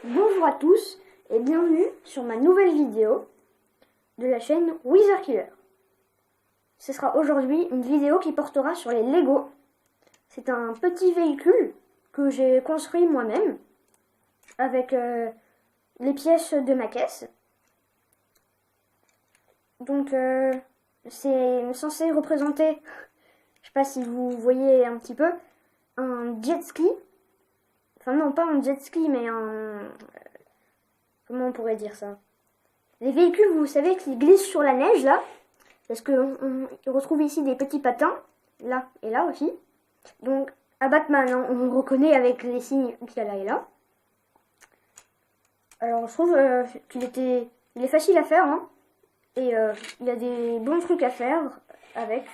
Bonjour à tous et bienvenue sur ma nouvelle vidéo de la chaîne Wizard Killer. Ce sera aujourd'hui une vidéo qui portera sur les Lego. C'est un petit véhicule que j'ai construit moi-même avec les pièces de ma caisse. Donc c'est censé représenter, je sais pas si vous voyez un petit peu, un jet ski. Enfin non, pas un jet ski, mais un... comment on pourrait dire ça? Les véhicules, vous savez, qui glissent sur la neige, là. Parce qu'on retrouve ici des petits patins, là et là aussi. Donc, à Batman, hein, on reconnaît avec les signes qu'il y a là et là. Alors, je trouve il est facile à faire, hein. Et il y a des bons trucs à faire avec.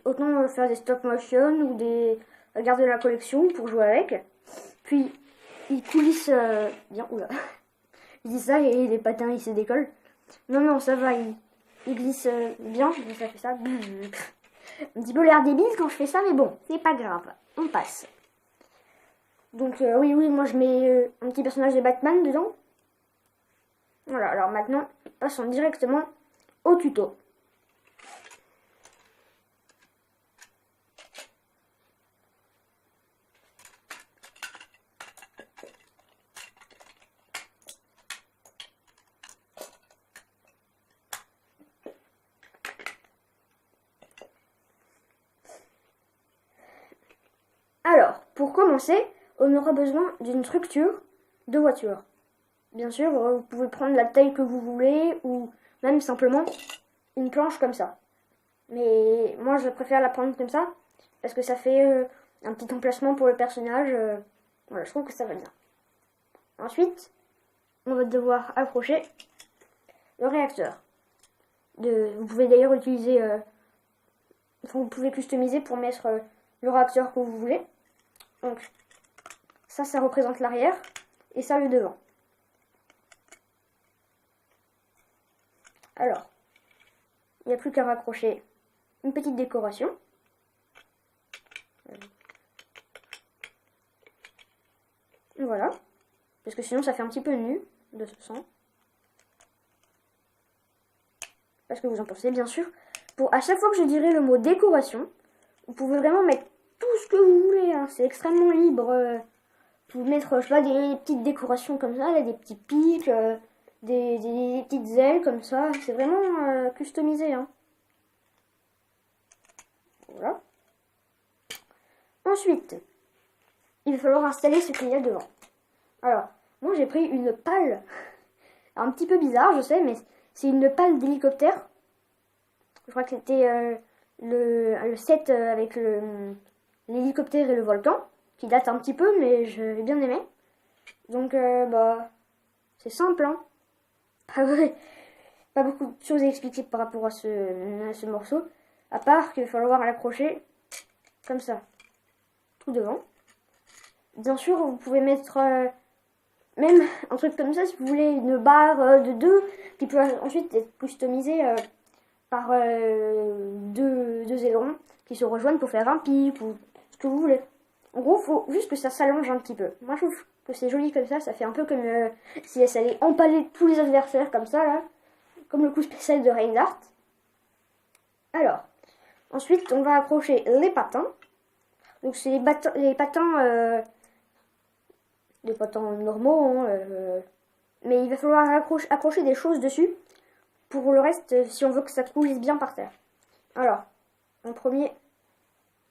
Autant faire des stop motion ou des garder la collection pour jouer avec. Puis, il coulisse bien. Oula. Je dis ça et les patins ils se décollent. Non, ça va, il glisse bien. Ça fait ça. Un petit peu l'air débile quand je fais ça, mais bon, c'est pas grave. On passe. Donc, oui, moi je mets un petit personnage de Batman dedans. Voilà, alors maintenant, passons directement au tuto. Alors, pour commencer, on aura besoin d'une structure de voiture. Bien sûr, vous pouvez prendre la taille que vous voulez ou même simplement une planche comme ça. Mais moi, je préfère la prendre comme ça parce que ça fait un petit emplacement pour le personnage. Voilà, je trouve que ça va bien. Ensuite, on va devoir accrocher le réacteur. Vous pouvez d'ailleurs utiliser... vous pouvez customiser pour mettre le réacteur que vous voulez. Donc, ça représente l'arrière et ça le devant. Alors, il n'y a plus qu'à raccrocher une petite décoration. Voilà. Parce que sinon ça fait un petit peu nu de ce sens. Parce que vous en pensez, bien sûr. À chaque fois que je dirai le mot décoration, vous pouvez vraiment mettre tout ce que vous voulez. Hein. C'est extrêmement libre. Vous pouvez mettre, je sais pas, des petites décorations comme ça, là, des petits pics, des petites ailes comme ça. C'est vraiment customisé. Hein. Voilà. Ensuite, il va falloir installer ce qu'il y a devant. Alors, moi j'ai pris une pale, un petit peu bizarre je sais, mais c'est une pale d'hélicoptère. Je crois que c'était le set avec l'hélicoptère et le volcan, qui date un petit peu, mais je l'ai bien aimé. Donc, c'est simple, hein. Pas beaucoup de choses à expliquer par rapport à ce morceau, à part qu'il va falloir l'accrocher comme ça, tout devant. Bien sûr, vous pouvez mettre même un truc comme ça si vous voulez, une barre de 2 qui peut ensuite être customisée par deux ailerons qui se rejoignent pour faire un pic ou ce que vous voulez. En gros, il faut juste que ça s'allonge un petit peu. Moi, je trouve que c'est joli comme ça fait un peu comme si elle allait empaler tous les adversaires comme ça, là, comme le coup spécial de Reinhardt. Alors, ensuite, on va accrocher les patins. Donc, c'est les patins normaux, hein, mais il va falloir accrocher des choses dessus pour le reste si on veut que ça coulisse bien par terre. Alors, en premier,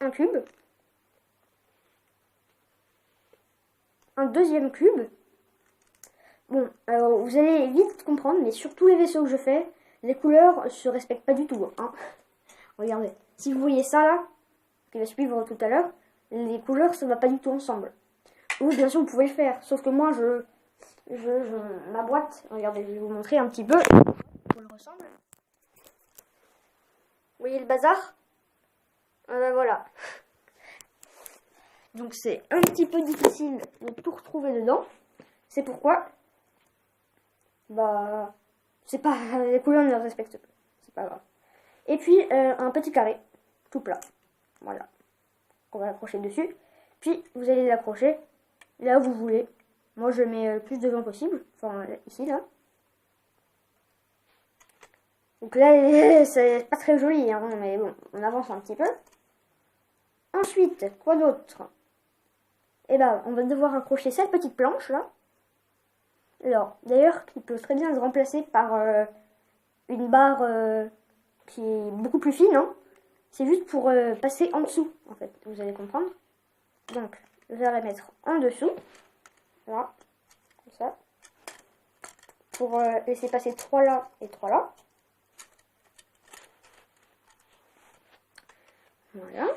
un cube, un deuxième cube. Bon, alors vous allez vite comprendre, mais sur tous les vaisseaux que je fais, les couleurs se respectent pas du tout. Hein. Regardez, si vous voyez ça là, qui va suivre tout à l'heure, les couleurs ça va pas du tout ensemble. Oui, bien sûr, vous pouvez le faire. Sauf que moi, ma boîte, regardez, je vais vous montrer un petit peu. Elle ressemble. Vous voyez le bazar? Voilà. Donc, c'est un petit peu difficile de tout retrouver dedans. C'est pourquoi, c'est pas, les couleurs ne les respectent pas. C'est pas grave. Et puis, un petit carré, tout plat. Voilà. On va l'accrocher dessus. Puis, vous allez l'accrocher là où vous voulez. Moi, je mets le plus de vent possible. Enfin, ici, là. Donc là, c'est pas très joli, hein, mais bon, on avance un petit peu. Ensuite, quoi d'autre? Eh ben, on va devoir accrocher cette petite planche, là. Alors, d'ailleurs, qui peut très bien être remplacée par une barre qui est beaucoup plus fine, hein. C'est juste pour passer en dessous, en fait, vous allez comprendre. Donc, je vais la mettre en dessous, là, comme ça, pour laisser passer 3 là et 3 là. Voilà.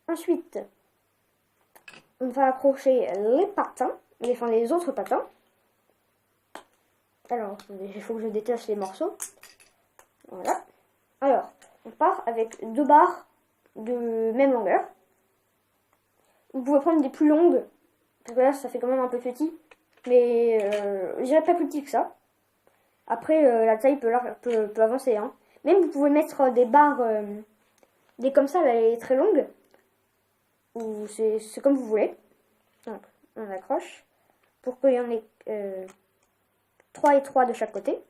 Ensuite, on va accrocher les patins, les autres patins. Alors, il faut que je détache les morceaux. Voilà. Alors, on part avec 2 barres de même longueur. Vous pouvez prendre des plus longues, parce que là, ça fait quand même un peu petit. Mais je dirais pas plus petit que ça. Après, la taille peut avancer. Hein. Même vous pouvez mettre des barres, des comme ça, là, elle est très longue. Ou c'est comme vous voulez. Donc, on accroche pour qu'il y en ait 3 et 3 de chaque côté.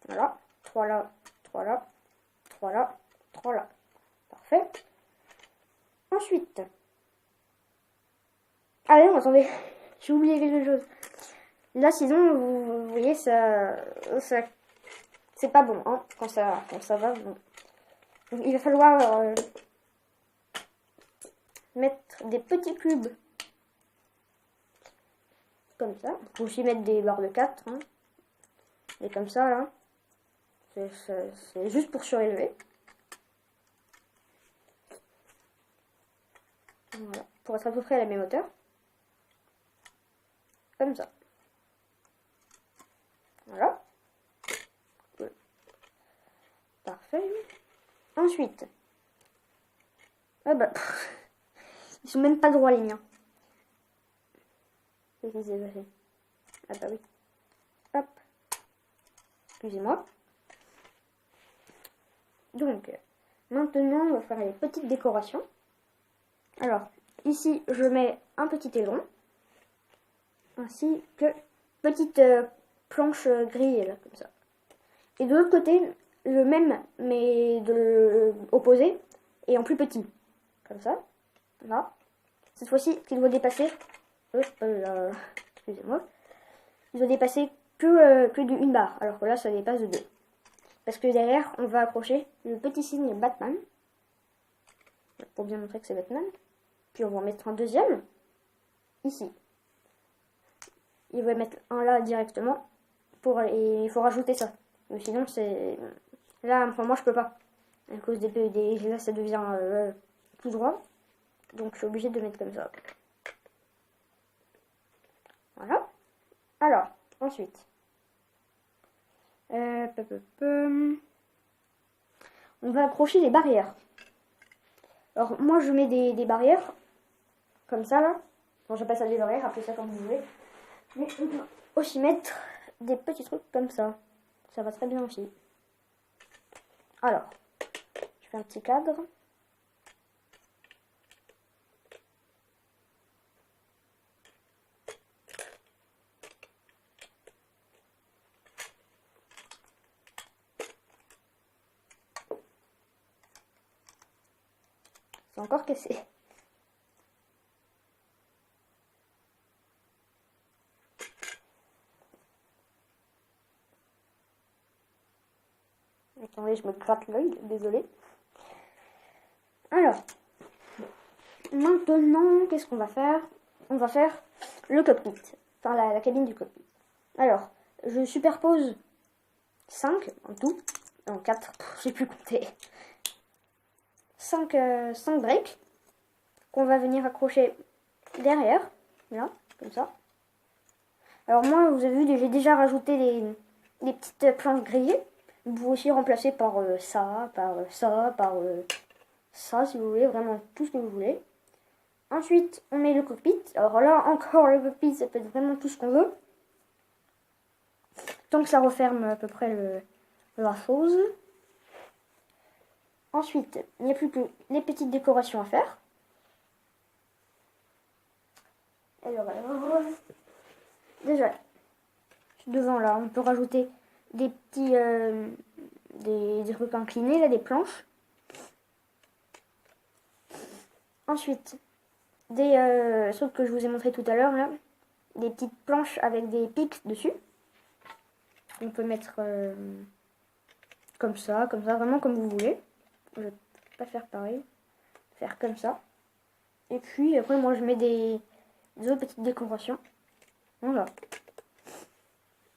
Voilà, 3 là, 3 là, 3 là, 3 là. Parfait. Ensuite. Ah non, attendez, j'ai oublié quelque chose. Là, sinon, vous voyez, ça c'est pas bon, hein, quand ça va. Bon. Donc, il va falloir mettre des petits cubes. Comme ça. Vous pouvez aussi mettre des barres de 4. Hein. Et comme ça, là. C'est juste pour surélever. Voilà. Pour être à peu près à la même hauteur. Comme ça. Voilà. Parfait. Ensuite. Ah bah. Ils sont même pas droits les miens. Qu'est-ce qui s'est passé? Ah bah oui. Hop. Excusez-moi. Donc, maintenant, on va faire les petites décorations. Alors, ici, je mets un petit aileron. Ainsi que petite planche grillée, là, comme ça. Et de l'autre côté, le même, mais de l'opposé, et en plus petit. Comme ça. Là. Cette fois-ci, il doit dépasser... excusez-moi. Il doit dépasser que d'une barre, alors que là, ça dépasse de 2. Parce que derrière, on va accrocher le petit signe Batman. Pour bien montrer que c'est Batman. Puis on va en mettre un deuxième. Ici. Il va mettre un là directement. Et il faut rajouter ça. Mais sinon, c'est... Là, enfin, moi, je peux pas. À cause des là, ça devient tout droit. Donc, je suis obligée de mettre comme ça. Voilà. Alors, ensuite... on va accrocher les barrières. Alors moi je mets des barrières comme ça là. Bon, j'appelle ça des barrières, appelez ça comme vous voulez. Mais on peut aussi mettre des petits trucs comme ça. Ça va très bien aussi. Alors, je fais un petit cadre. C'est encore cassé. Attendez, je me gratte l'œil, désolé. Alors, maintenant, qu'est-ce qu'on va faire? On va faire le cockpit, enfin la cabine du cockpit. Alors, je superpose 5 en tout, non 4, j'ai plus compté. 5 breaks qu'on va venir accrocher derrière, là, comme ça. Alors moi, vous avez vu, j'ai déjà rajouté les petites planches grillées. Vous pouvez aussi remplacer par ça, par ça, par ça, si vous voulez, vraiment tout ce que vous voulez. Ensuite, on met le cockpit. Alors là, encore le cockpit, ça peut être vraiment tout ce qu'on veut. Tant que ça referme à peu près la chose. Ensuite, il n'y a plus que les petites décorations à faire. Alors, déjà, devant là, on peut rajouter des petits des trucs inclinés, là, des planches. Ensuite, des trucs que je vous ai montré tout à l'heure, là, des petites planches avec des pics dessus. On peut mettre comme ça, vraiment comme vous voulez. Je vais pas faire pareil, faire comme ça. Et puis après, moi, je mets des autres petites décorations. Voilà.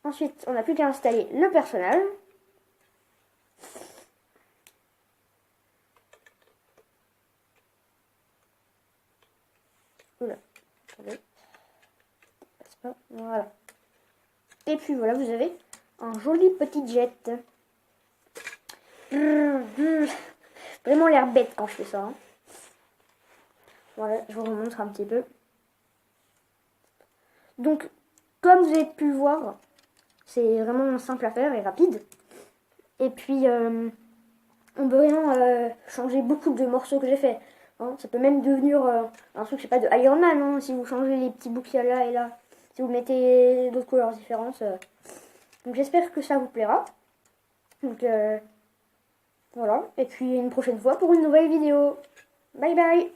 Ensuite, on n'a plus qu'à installer le personnage. Oula, attendez. Voilà. Et puis voilà, vous avez un joli petit jet. Vraiment l'air bête quand je fais ça. Hein. Voilà, je vous remontre un petit peu. Donc, comme vous avez pu le voir, c'est vraiment simple à faire et rapide. Et puis, on peut vraiment changer beaucoup de morceaux que j'ai fait. Hein. Ça peut même devenir un truc, je sais pas, de Iron Man, hein, si vous changez les petits bouts qu'il y a là et là. Si vous mettez d'autres couleurs différentes. Donc j'espère que ça vous plaira. Donc voilà. Et puis une prochaine fois pour une nouvelle vidéo. Bye bye.